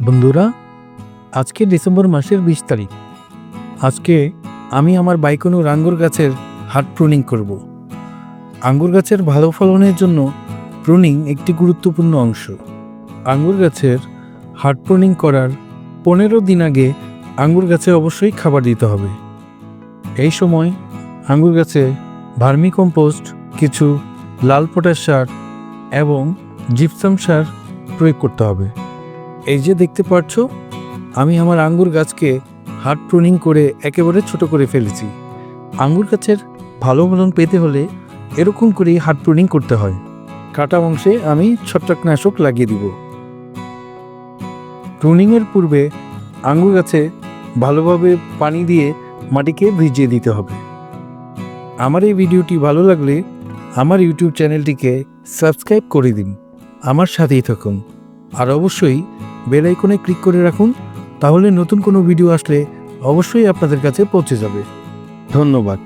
বন্ধুরা, আজকে ডিসেম্বর মাসের 20 তারিখ। আজকে আমি আমার বাইকোনোর আঙ্গুর গাছের হার্ড প্রুনিং করব। আঙ্গুর গাছের ভালো ফলনের জন্য প্রুনিং একটি গুরুত্বপূর্ণ অংশ। আঙ্গুর গাছের হার্ড প্রুনিং করার 15 দিন আগে আঙ্গুর গাছে অবশ্যই খাবার দিতে হবে। এই সময় আঙ্গুর গাছে ভার্মি কম্পোস্ট, কিছু লাল পটাশ সার এবং জিপসাম সার প্রয়োগ করতে হবে। এই যে দেখতে পাচ্ছ, আমি আমার আঙ্গুর গাছকে হার্ড প্রুনিং করে একেবারে ছোট করে ফেলেছি। আঙ্গুর গাছের ভালো ফলন পেতে হলে এরকম করেই হার্ড প্রুনিং করতে হয়। কাটা অংশে আমি ছত্রাকনাশক লাগিয়ে দিব। প্রুনিংয়ের পূর্বে আঙ্গুর গাছে ভালোভাবে পানি দিয়ে মাটিকে ভিজিয়ে দিতে হবে। আমার এই ভিডিওটি ভালো লাগলে আমার ইউটিউব চ্যানেলটিকে সাবস্ক্রাইব করে দিন, আমার সাথেই থাকুন। আর অবশ্যই বেল আইকনে ক্লিক করে রাখুন, তাহলে নতুন কোনো ভিডিও আসলে অবশ্যই আপনাদের কাছে পৌঁছে যাবে। ধন্যবাদ।